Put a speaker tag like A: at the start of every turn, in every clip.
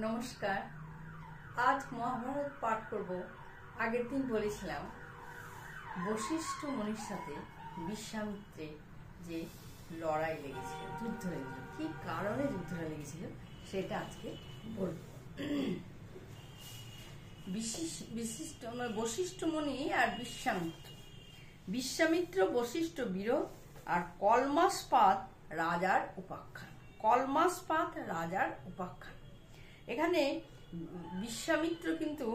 A: নমস্কার। আজ মহাভারত পাঠ করব। আগের দিন বলেছিলাম বশিষ্ঠ মুনির সাথে বিশ্বামিত্রের যে লড়াই লেগেছিল, যুদ্ধ লেগেছিল, কি কারণে যুদ্ধটা লেগেছিল সেটা আজকে বলব। বশিষ্ঠ মুনি আর বিশ্বামিত্র বশিষ্ঠ বিরোধ আর কলমাসপাত রাজার উপাখ্যান। এখানে বিশ্বামিত্র কিন্তু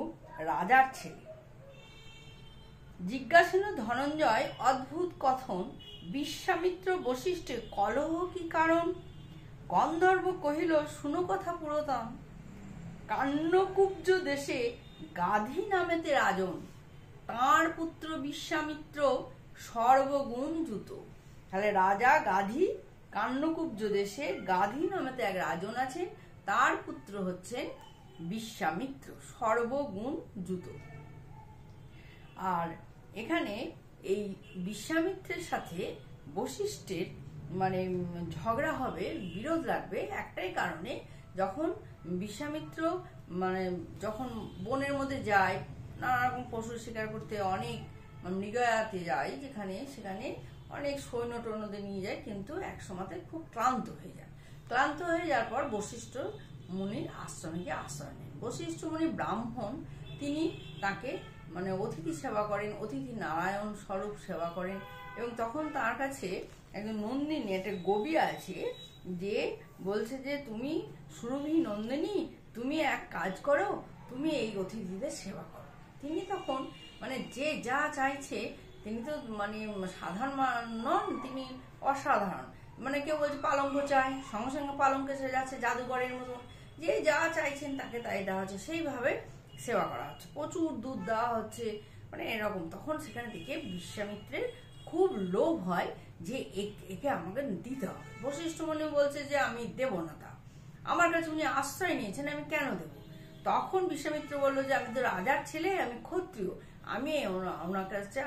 A: রাজার ছেলে। জিজ্ঞাসেন ধনঞ্জয় অদ্ভুত কথন, বিশ্বামিত্র বশিষ্ঠের কলহ কি কারণ? গন্ধর্ব কহিল শুনো কথা পুরাতন, কান্যকুব্জ দেশে গাধী নামেতে রাজন, তাঁর পুত্র বিশ্বামিত্র সর্বগুণ যুত। তাহলে রাজা গাধী, কান্যকুব্জ দেশে গাধী নামেতে এক রাজন আছে, তার পুত্র হচ্ছেন বিশ্বামিত্র, সর্বগুণ যুত। আর এখানে এই বিশ্বামিত্রের সাথে বশিষ্ঠের ঝগড়া হবে, বিরোধ লাগবে একটাই কারণে। যখন বিশ্বামিত্র যখন বনের মধ্যে যায়, নানা রকম পশু শিকার করতে, অনেক মৃগয়াতে যায়, সেখানে অনেক সৈন্য টৈন্যদের নিয়ে যায়, কিন্তু এক সময়তে খুব ক্লান্ত হয়ে যাওয়ার পর বশিষ্ঠ মুনির আশ্রমে গিয়ে আশ্রয় নেন। বশিষ্ঠ মুনি ব্রাহ্মণ, তিনি তাকে অতিথি সেবা করেন, অতিথি নারায়ণ স্বরূপ সেবা করেন। এবং তখন তার কাছে একজন নন্দিনী, একটা গোপী আছে, যে বলছে যে তুমি সুরভি নন্দিনী, তুমি এক কাজ করো, তুমি এই অতিথিদের সেবা করো। তিনি তখন যে যা চাইছে, তিনি তো সাধারণ নন, তিনি অসাধারণ। কেউ বলছে পালঙ্ক চাই, সঙ্গে সঙ্গে পালঙ্ক এসে যাচ্ছে, জাদুঘরের মতো। যে যা চাইছেন তাকে তাই দেওয়া হচ্ছে, সেইভাবে সেবা করা হচ্ছে, প্রচুর দুধ দেওয়া হচ্ছে, এরকম। তখন সেখানে দেখে বিশ্বামিত্রের খুব লোভ হয় যে একে আমাকে দিতে হবে। বশিষ্ঠ মুনি বলছে যে আমি দেব না, তা আমার কাছে উনি আশ্রয় নিয়েছেন, আমি কেন দেব? তখন বিশ্বামিত্র বললো যে আমি তো রাজার ছেলে, আমি ক্ষত্রিয়, আমি ওনার কাছে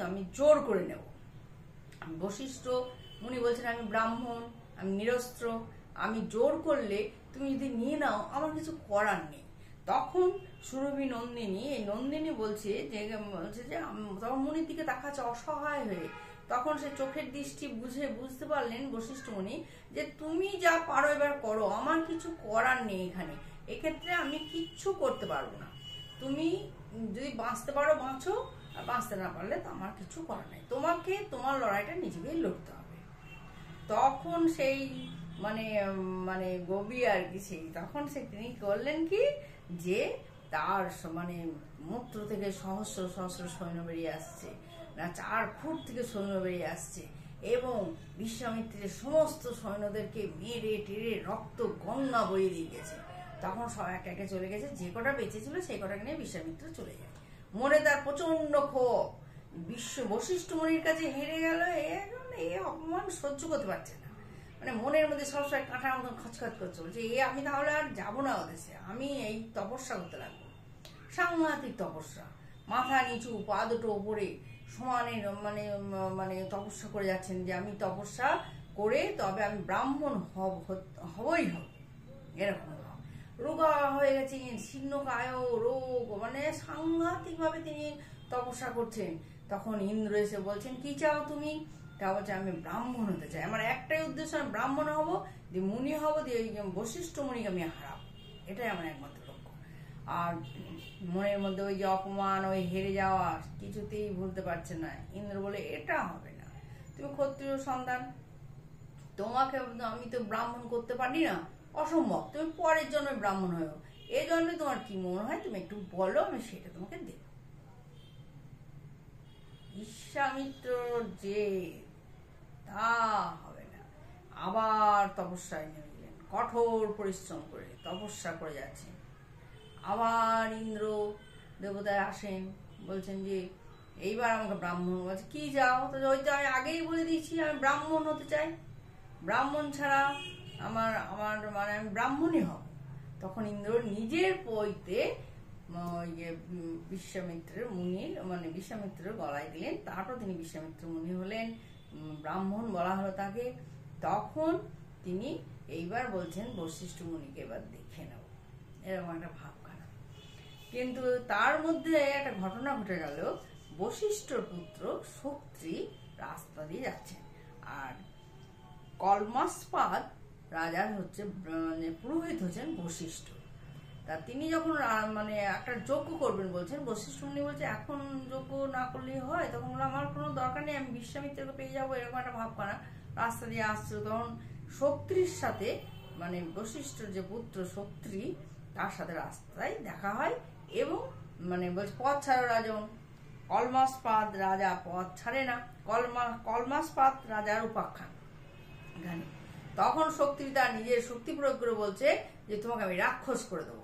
A: আমি জোর করে নেব। বশিষ্ঠ মুনি বলছেন আমি ব্রাহ্মণ, আমি নিরস্ত্র, আমি জোর করলে তুমি যদি নিয়ে নাও আমার কিছু করার নেই। তখন সুরভি নন্দিনী, এই নন্দিনী বলছে যে তখন মুনির দিকে তাকাচ্ছে অসহায় হয়ে। তখন সে চোখের দৃষ্টি বুঝতে পারলেন বশিষ্ঠ মুনি যে তুমি যা পারো এবার করো, আমার কিছু করার নেই এখানে, এক্ষেত্রে আমি কিচ্ছু করতে পারবো না। তুমি যদি বাঁচতে পারো বাঁচো, আর বাঁচতে না পারলে তো আমার কিছু করার নেই, তোমাকে তোমার লড়াইটা নিজেকেই লড়তে হবে। তখন সেই গবি আর কি, তখন তিনি করলেন কি, যে তার মূত্র থেকে সহস্র সহস্র সৈন্য বেরিয়ে আসছে, 4 ফুট থেকে সৈন্য বেরিয়ে আসছে, এবং বিশ্বামিত্রের সমস্ত সৈন্যদেরকে মেরে টেরে রক্ত গঙ্গা বয়ে দিয়ে গেছে। তখন সব একে একে চলে গেছে, যে কটা বেঁচে ছিল সেই কটাকে নিয়ে বিশ্বামিত্র চলে যায়। মনে তার প্রচন্ড ক্ষোভ, বশিষ্ঠ মুনির কাছে হেরে গেল, এ অপমান সহ্য করতে পারছে না। মনের মধ্যে সবসময় কাঁটার মতন খচখচ করছে, বলছে আমি তাহলে আর যাবো না ওদেশে, আমি এই তপস্যা করতে লাগবো। সাংঘাতিক তপস্যা, মাথা নিচু, পা দুটো ওপরে সমানে তপস্যা করে যাচ্ছেন, যে আমি তপস্যা করে তবে আমি ব্রাহ্মণ হবই হব, এরকম রোগা হয়ে গেছে, শীর্ণকায় রোগ, সাংঘাতিক ভাবে তিনি তপস্যা করছেন। তখন ইন্দ্র এসে বলছেন কি চাও তুমি? তা বলছে আমি ব্রাহ্মণ হতে চাই, আমার একটাই উদ্দেশ্য, আমি ব্রাহ্মণ হব, দিয়ে মুনি হব, দিয়ে বশিষ্ঠ মুনিকে আমি হারাবো, এটাই আমার একমাত্র লক্ষ্য। আর মনের মধ্যে ওই যে অপমান, ওই হেরে যাওয়া কিছুতেই ভুলতে পারছে না। ইন্দ্র বলে এটা হবে না, তুমি ক্ষত্রিয় সন্তান, তোমাকে আমি তো ব্রাহ্মণ করতে পারি না, অসম্ভব, তুমি পরের জন্মে ব্রাহ্মণ হয়ে, এই জন্মে তোমার কি মনে হয় তুমি একটু বলো, আমি সেটা তোমাকে দেব। বিশ্বামিত্র যে তা হবে না, আবার তপস্যায় নেমে গেলেন, কঠোর পরিশ্রম করে তপস্যা করে যাচ্ছেন। আবার ইন্দ্র দেবতায় আসেন, বলছেন যে এইবার আমাকে ব্রাহ্মণ, বলছে কি যাও? তো ওই তো আমি আগেই বলে দিয়েছি আমি ব্রাহ্মণ হতে চাই, ব্রাহ্মণ ছাড়া আমার আমি ব্রাহ্মণই হব। তখন ইন্দ্র নিজের পৈতে বিশ্বামিত্রের মুনির বিশ্বামিত্রের গলায় দিলেন, তারপর তিনি বিশ্বামিত্র মুনি হলেন, ব্রাহ্মণ বলা হলো তাকে। তখন তিনি এইবার বলছেন বশিষ্ঠ মুনিকে এবার দেখে নেব, এরকম একটা ভাব খারাপ। কিন্তু তার মধ্যে একটা ঘটনা ঘটে গেল, বশিষ্ঠর পুত্র শক্তি রাস্তা দিয়ে যাচ্ছেন, আর কলমাসপাদ রাজার হচ্ছে মানে পুরোহিত হচ্ছেন বশিষ্ঠ। তা তিনি যখন মানে একটা যজ্ঞ করবেন বলছেন, বশিষ্ঠ মুনি বলছে এখন যজ্ঞ না করলেই হয়। তখন বললো আমার কোনো দরকার নেই, আমি বিশ্বামিত্রকে পেয়ে যাবো, এরকম একটা ভাবখানা রাস্তা দিয়ে আসছিল। তখন শক্তির সাথে মানে বশিষ্ঠর যে পুত্র শক্তি, তার সাথে রাস্তায় দেখা হয় এবং মানে বলছে পথ ছাড়ো রাজন। কলমাসপাদ রাজা পথ ছাড়ে না, কলমাসপাদ রাজার উপাখ্যান এখানে। তখন শক্তি তার নিজের শক্তি প্রয়োগ করে বলছে যে তোমাকে আমি রাক্ষস করে দেবো।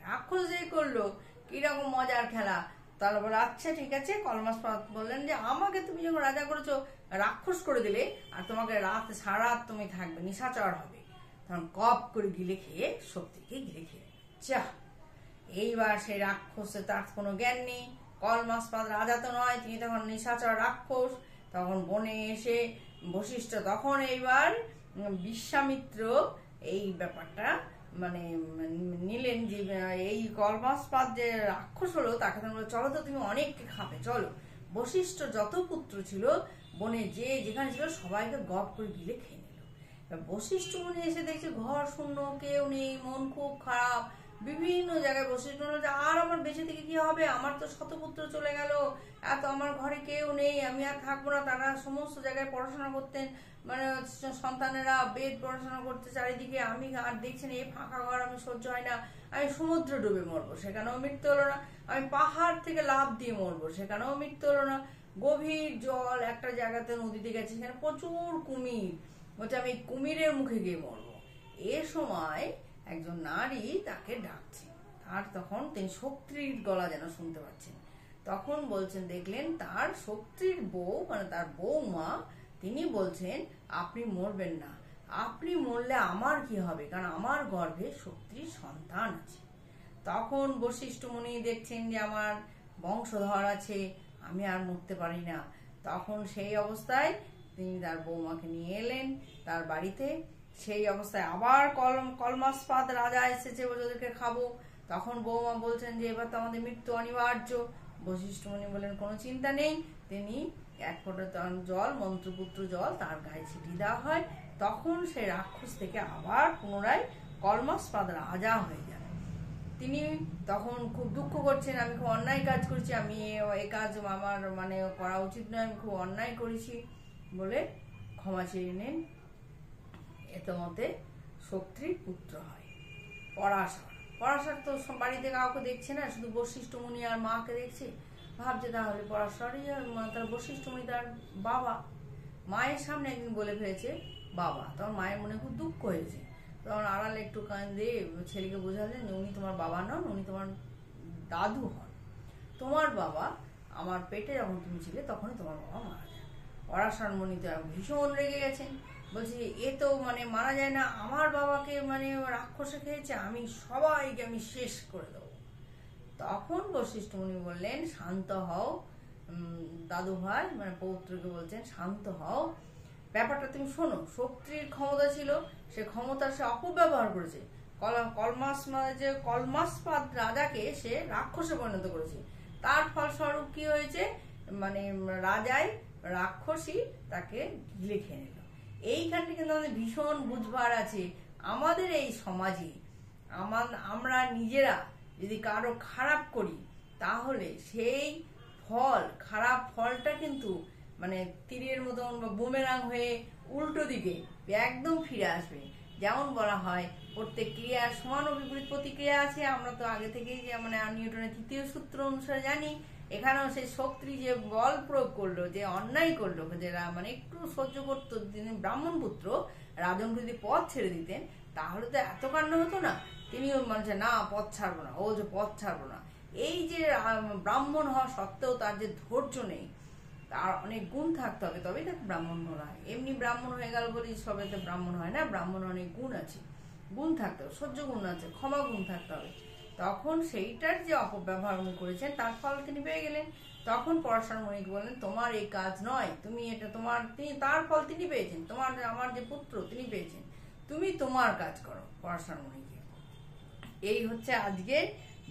A: রাক্ষস যে করলো, কিরকম মজার খেলা। তাহলে বলে আচ্ছা ঠিক আছে। কলমাসপাদ বললেন যে আমাকে তুমি যখন রাজা করেছো, রাক্ষস করে দিলে, আর তোমাকে রাত সারা রাত তুমি থাকবে, নিশাচর হবে। তখন কপ করে গিলে খেয়ে শক্তিকে গিলে খেয়ে চাহ। এইবার সেই রাক্ষসে তার কোনো জ্ঞান নেই। কলমাসপাদ রাজা তো নয়, তিনি তখন নিশাচর রাক্ষস। তখন বনে এসে বশিষ্ঠ তখন এইবার বিশ্বামিত্র এই ব্যাপারটা মানে নিলেন যে এই কলমাসপাদ যে রাক্ষস হলো, তাকে তখন চলো তো তুমি অনেককে খাবে, চলো। বশিষ্ঠ যত পুত্র ছিল বনে যে যেখানে ছিল সবাইকে গপ করে গিলে খেয়ে নিল। বশিষ্ঠ মুনি এসে দেখছে ঘর শূন্য, কেউ নেই, মন খুব খারাপ। বিভিন্ন জায়গায় বশিষ্ঠ বলল যে আর আমার বেঁচে থেকে কি হবে, আমার তো শতপুত্র চলে গেল, এত আমার ঘরে কেউ নেই, আমি আর থাকবো না। তারা সমস্ত জায়গায় পড়াশোনা করতেন, মানে সন্তানেরা বেদ পড়াশোনা করতে চারিদিকে, আমি আর দেখছেন এই ফাঁকা ঘর, আমি সহ্য হয় না। আমি সমুদ্র ডুবে মরবো, সেখানেও মৃত্যু হলো না। আমি পাহাড় থেকে লাফ দিয়ে মরবো, সেখানেও মৃত্যু হলো না। গভীর জল একটা জায়গাতে নদীতে গেছে, সেখানে প্রচুর কুমির, বলছে আমি কুমিরের মুখে গিয়ে মরবো। এ সময় একজন নারী তাকে ডাকছে, আর তখন তিনি শক্তির গলা যেন শুনতে পাচ্ছেন। তখন বলছেন, দেখলেন তার শক্তির বউ মানে তার বৌমা, তিনি বলছেন আপনি মরবেন না, আপনি মরলে আমার কি হবে, কারণ আমার গর্ভে শক্তির সন্তান আছে। তখন বশিষ্ঠ মুনি দেখছেন যে আমার বংশধর আছে, আমি আর মরতে পারি না। তখন সেই অবস্থায় তিনি তার বৌমাকে নিয়ে এলেন তার বাড়িতে। সেই অবস্থায় আবার কলমাসপাদ রাজা এসেছে, ওদেরকে খাবো। তখন বৌমা বলছেন যে এবার তো আমাদের মৃত্যু অনিবার্য। বশিষ্ঠ মুনি বলেন কোনো চিন্তা নেই। তিনি এক ফোঁটা জল, মন্ত্রপুত্র জল তার গায়ে ছিটিয়ে দেওয়া হয়। তখন সেই রাক্ষস থেকে আবার পুনরায় কলমাসপাদ রাজা হয়ে যান। তিনি তখন খুব দুঃখ করছেন, আমি খুব অন্যায় কাজ করেছি, আমি এই কাজ আমার মানে করা উচিত নয়, আমি খুব অন্যায় করেছি বলে ক্ষমা চেয়ে নেন। এতমতে শক্তির পুত্র হয় পরাশর। পরাশর তো বাড়িতে কাউকে দেখছে না, শুধু বশিষ্ঠ মুনি আর মাকে দেখছে। ভাবছে তাহলে পরাশরই তার বশিষ্ঠ মুনি তার বাবা। মায়ের সামনে একদিন বলে ফেলেছে বাবা, তখন মায়ের মনে খুব দুঃখ হয়েছে। তখন আড়ালে একটু কান্দে ছেলেকে বোঝালেন যে উনি তোমার বাবা নন, উনি তোমার দাদু হন। তোমার বাবা আমার পেটে যখন তুমি ছিলে তখনই তোমার বাবা মারা যায়। পরাশর মুনি তো ভীষণ রেগে গেছেন, বলছি এ তো মানে মারা যায় না, আমার বাবাকে মানে রাক্ষসে খেয়েছে, আমি সবাইকে আমি শেষ করে দেবো। তখন বশিষ্ঠ মুনি বললেন শান্ত হও দাদু ভাই, মানে পৌত্রকে বলছেন শান্ত হও, ব্যাপারটা তুমি শোনো। শক্তির ক্ষমতা ছিল, সে ক্ষমতার সে অপব্যবহার করেছে। কলমাসপাদ রাজাকে সে রাক্ষসে পরিণত করেছে। তার ফলস্বরূপ কি হয়েছে, মানে রাজায় রাক্ষসী তাকে গিলে খেয়ে নিল। এইখানটা কিন্তু আমাদের ভীষণ বুঝবার আছে। আমাদের এই সমাজে আমরা নিজেরা যদি কারো খারাপ করি, তাহলে সেই ফল, খারাপ ফলটা কিন্তু মানে তীরের মতন বা বুমেরাং হয়ে উল্টো দিকে একদম ফিরে আসবে। যেমন বলা হয় প্রত্যেক ক্রিয়ার সমান ও বিপরীত প্রতিক্রিয়া আছে। আমরা তো আগে থেকেই যে মানে নিউটনের তৃতীয় সূত্র অনুসারে জানি। এখানেও সেই শক্তি যে বল প্রয়োগ করলো, যে অন্যায় করলো, যারা মানে একটু সহ্য করতো, তিনি ব্রাহ্মণ পুত্র, রাজন যদি পথ ছেড়ে দিতেন তাহলে তো এত কাণ্ড হতো না। তিনিও বলছে না পথ ছাড়বো না, ও যে পথ ছাড়বো না। এই যে ব্রাহ্মণ হওয়া সত্ত্বেও তার যে ধৈর্য নেই, তার অনেক গুণ থাকতে হবে, তবেই তাকে ব্রাহ্মণ বলা হয়। এমনি ব্রাহ্মণ হয়ে গেল বলেই সবাইতে ব্রাহ্মণ হয় না, ব্রাহ্মণ অনেক গুণ আছে, গুণ থাকতে হবে, সহ্য গুণ আছে, ক্ষমা গুণ থাকতে হবে। তখন সেইটার যে অপব্যবহার উনি করেছেন তার ফল তিনি পেয়ে গেলেন। তখন পরাশর মুনিকে বললেন তোমার এই কাজ নয়, তুমি এটা তোমার, তার ফল তিনি পেয়েছেন, তোমার আমার যে পুত্র তিনি পেয়েছেন, তুমি তোমার কাজ করো। পরাশর মুনিকে এই হচ্ছে আজকে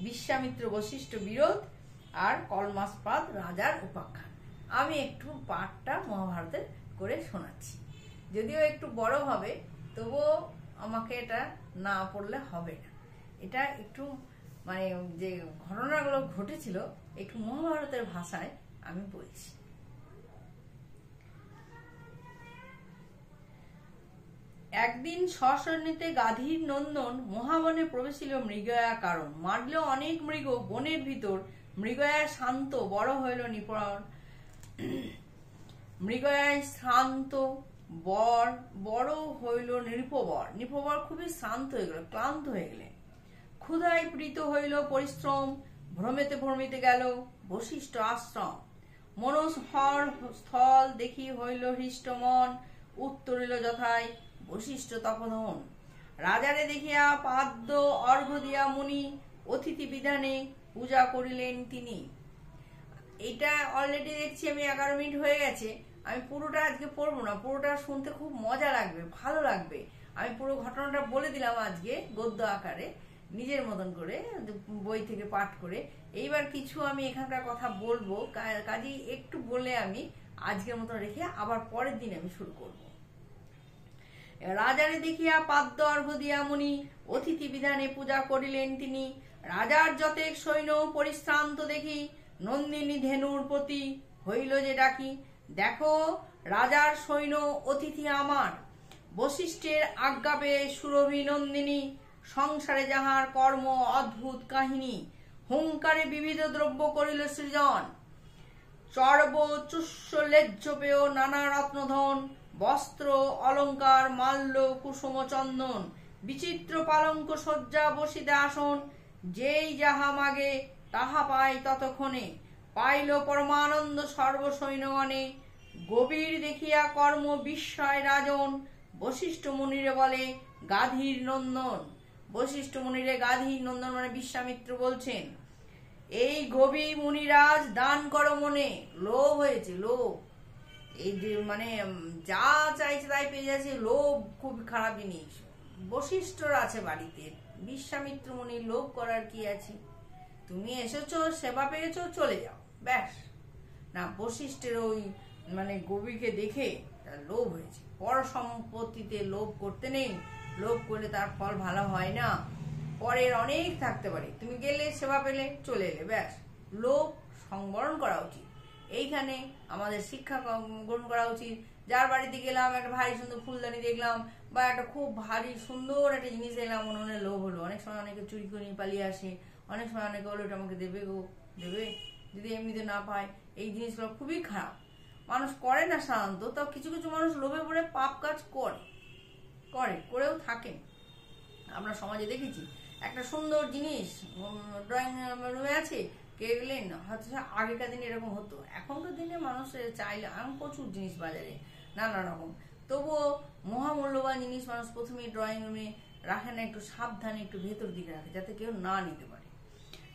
A: বিশ্বামিত্র বশিষ্ঠ বিরোধ আর কলমাসপাদ রাজার উপাখ্যান। আমি একটু পাঠটা মহাভারতের করে শোনাচ্ছি, যদিও একটু বড় হবে, তবুও আমাকে এটা না পড়লে হবে না। এটা একটু মানে যে ঘটনাগুলো ঘটেছিল একটু মহাভারতের ভাষায় আমি বলছি। একদিন সসন্নিতে গাধীর নন্দন মহাবনে প্রবেশিল মৃগয়া, কারণ মারল অনেক মৃগ বনের ভিতর। মৃগয়ায় শান্ত বড় হইল নিপরণ, মৃগয়ায় শান্ত বড় হইল নৃপবর। নৃপবর খুবই শান্ত হয়ে গেল, ক্লান্ত হয়ে গেলেন। ক্ষুধায় পীড়িত হইল পরিশ্রম, ভ্রমেতে ভ্রমিতে গেল বশিষ্ঠ আশ্রম। মনোহর স্থল দেখি হইল হৃষ্ট মন, উত্তরিল যথায় বশিষ্ঠ তপোধন। রাজারে দেখিয়া পাদ্য অর্ঘ্য দিয়া মুনি, অতিথি বিধানে পূজা করিলেন তিনি। এটা অলরেডি দেখছি আমি 11 মিনিট হয়ে গেছে। আমি পুরোটা আজকে পড়বো না, পুরোটা শুনতে খুব মজা লাগবে, ভালো লাগবে। আমি পুরো ঘটনাটা বলে দিলাম আজকে গদ্য আকারে, নিজের মতন করে, বই থেকে পাঠ করে। এইবার কিছু আমি এখানকার কথা বলবো, কাজেই একটু বলে আমি আজকের মতন রেখে আবার পরের দিন আমি শুরু করব। রাজারে দেখিয়া পাদ্য অর্ঘ্য দিয়া মুনি, অতিথি বিধানে পূজা করিলেন তিনি। রাজার যতেক সৈন্য পরিশ্রান্ত দেখি, নন্দিনী ধেনুর প্রতি হইল যে ডাকি। দেখো রাজার সৈন্য অতিথি আমার, বশিষ্ঠের আজ্ঞা পেয়ে সুরভি নন্দিনী। সংসারে যাহার কর্ম অদ্ভুত কাহিনী, হুঙ্কারে বিবিধ দ্রব্য করিল সৃজন। চর্ব চুষ্য লেজ্জ পেয় নানা রত্নধন, বস্ত্র অলঙ্কার মাল্য কুসুম চন্দন। বিচিত্র পালঙ্ক শয্যা বসিতে আসন, যেই যাহা মাগে তাহা পায় ততক্ষণে। পাইল পরমানন্দ সর্বসৈন্যগণে, গভীর দেখিয়া কর্ম বিস্ময় রাজন। বশিষ্ঠ মুনিরে বলে গাধীর নন্দন। বশিষ্ঠ মুনিরে গাধীর নন্দন মানে বিশ্বামিত্র বলছেন, এই গভীর মুনিরাজ দান করো মনে। লোভ হয়েছে, লোভ, এই যে মানে যা চাইছে তাই পেয়ে যাচ্ছে, লোভ খুব খারাপ জিনিস। বশিষ্ঠর আছে বাড়িতে, বিশ্বামিত্র মুনির লোভ করার কি আছে? তুমি এসেছো, সেবা পেয়েছো, চলে যাও, ব্যাস। না, বশিষ্ঠের ওই মানে গভীরকে দেখে তার লোভ হয়েছে। পর সম্পত্তিতে লোভ করতে নেই, লোভ করলে তার ফল ভালো হয় না। পরের অনেক থাকতে পারে, তুমি গেলে সেবা পেলে চলে এলে, ব্যাস। লোভ সংবরণ করা উচিত। এইখানে আমাদের শিক্ষা গ্রহণ করা উচিত। যার বাড়িতে গেলাম, একটা ভারী সুন্দর ফুলদানি দেখলাম বা একটা খুব ভারী সুন্দর একটা জিনিস দেখলাম, মনে মনে লোভ হলো। অনেক সময় অনেকে চুরি করে নিয়ে পালিয়ে আসে, অনেক সময় অনেকে বলে ওটা আমাকে দেবে গো, দেবে, যদি এমনিতে না পায়। এই জিনিসগুলো খুবই খারাপ, মানুষ করে না সাধারণত, তাও কিছু কিছু মানুষ লোভে পড়ে পাপ কাজ করেও থাকেন। আমরা সমাজে দেখেছি, একটা সুন্দর জিনিস ড্রয়িং রুমে আছে, কে গেলেন, হয়তো আগেকার দিনে এরকম হতো। এখনকার দিনে মানুষ চাইলে এখন প্রচুর জিনিস বাজারে নানা রকম, তবুও মহামূল্যবান জিনিস মানুষ প্রথমেই ড্রয়িং রুমে রাখে না, একটু সাবধানে একটু ভেতর দিকে রাখে যাতে কেউ না নিতে পারে।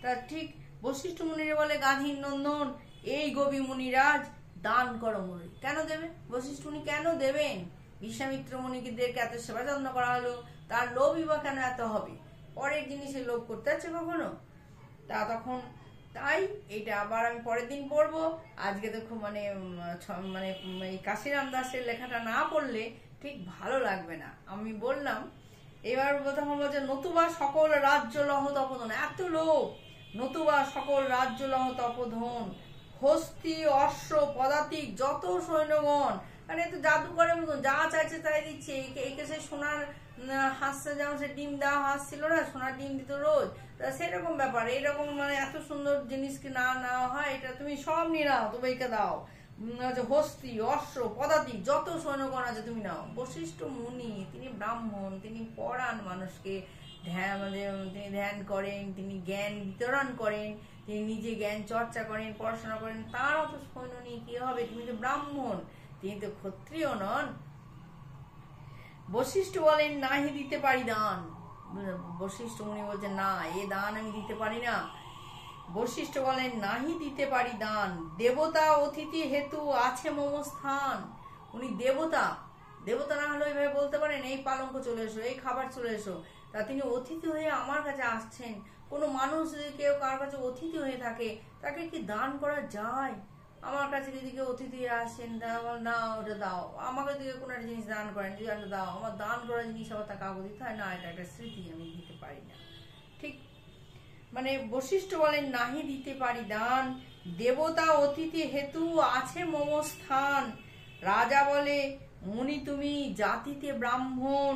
A: তা ঠিক বশিষ্ঠ মুনিরে বলে গাধীর নন্দন, এই গবি মুনিরাজ দান করো মুনি। কেন দেবে বশিষ্ঠ মুনি, কেন দেবেন? বিশ্বামিত্র মুনিদেরকে এত সেবা যত্ন করা হলো, তার লোভই বা কেন এত হবে? পরের জিনিসে লোভ করতে আছে কখনো? তা তখন তাই এটা আবার আমি পরের দিন পড়বো। আজকে দেখো মানে মানে এই কাশিরাম দাসের লেখাটা না পড়লে ঠিক ভালো লাগবে না। আমি বললাম এবার তখন বলছে, নতুবা সকল রাজ্য লহ তপোধন। এত লোক, নতুবা সকল রাজ্য লহ তপোধন, হস্তি অশ্ব পদাতিক যত সৈন্যগণ। মানে এত জাদুকরের মতন যা চাইছে তাই দিচ্ছে। একে সে সোনার হাঁসছে, যেমন সে ডিম দেওয়া হাঁস ছিল না, সোনার ডিম দিত রোজ, তা সেরকম ব্যাপার। এইরকম মানে এত সুন্দর জিনিসকে না নেওয়া হয়, এটা তুমি সব নিয়ে নাও, তবে একে দাও। হস্তি অশ্ব পদাতিক যত সৈন্যগণ আছে তুমি নাও। বশিষ্ঠ মুনি তিনি ব্রাহ্মণ, তিনি পড়ান মানুষকে, তিনি ধ্যান করেন, তিনি জ্ঞান বিতরণ করেন, তিনি নিজে জ্ঞান চর্চা করেন, পড়াশোনা করেন। তার অত সৈন্য নিয়ে কি হবে? তুমি তো ব্রাহ্মণ, তিনি তো ক্ষত্রিয় নন। বশিষ্ঠ বলেন নাহি দিতে পারি দান। বশিষ্ঠ মুনি বলছেন না, এ দান আমি দিতে পারি না। বশিষ্ঠ বলেন নাহি দিতে পারি দান, দেবতা অতিথি হেতু আছে মম স্থান। উনি দেবতা, দেবতা না হলে ওইভাবে বলতে পারেন এই পালঙ্ক চলে এসো, এই খাবার চলে এসো। তা তিনি অতিথি হয়ে আমার কাছে আসছেন। কোনো মানুষ যদি কেউ কার কাছে অতিথি হয়ে থাকে, তাকে কি দান করা যায়? আমার কাছে যদি কেউ অতিথি আসেন, না ওটা দাও, আমাকে দিকে কোনো একটা জিনিস দান করেন, যদি একটা দাও, আমার দান করা জিনিস আবার তা কাউকে দিতে হয় না, এটা একটা স্মৃতি, আমি দিতে পারি না। ঠিক মানে বশিষ্ঠ বলেন, নাহি দিতে পারি দান, দেবতা অতিথি হেতু আছে মম স্থান। রাজা বলে, মুনি তুমি জাতিতে ব্রাহ্মণ,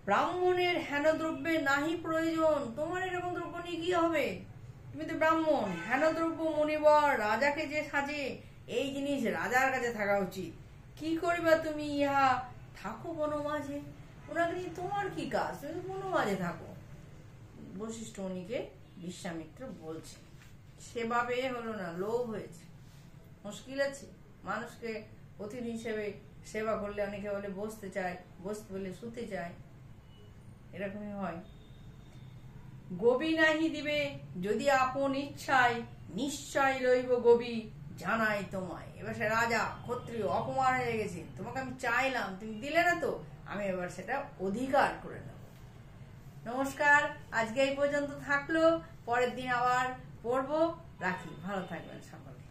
A: ব্রাহ্মণের হেন দ্রব্যে নাহি প্রয়োজন। তোমার এরকম দ্রব্য নিয়ে কি হবে? তুমি তো ব্রাহ্মণ। হেন দ্রব্য মুনিবর, রাজাকে যে সাজে, এই জিনিস রাজার কাছে থাকা উচিত। কি করিবা তুমি ইহা, থাকো বনমাঝে। ওনাকে নিয়ে তোমার কি কাজ? তুমি বনমাঝে থাকো। বশিষ্ঠ মুনিকে বিশ্বামিত্র বলছে। সেবা পেয়ে হলো না, লোভ হয়েছে। মুশকিল আছে। মানুষকে অতিথি হিসেবে সেবা করলে অনেকে বলে বসতে চায়, বসতে বলে শুতে চায়, এরকমই হয়। গবি নাহি দিবে যদি আপন ইচ্ছায়, নিশ্চয় লইব গবি জানাই তোমায়। এবার সে রাজা ক্ষত্রিয় অপমান হয়ে গেছে, তোমাকে আমি চাইলাম, তুমি দিলে না, তো আমি এবার সেটা অধিকার করে নেব। নমস্কার, আজকে এই পর্যন্ত থাকলো, পরের দিন আবার পড়বো। রাখি, ভালো থাকবেন সকলে।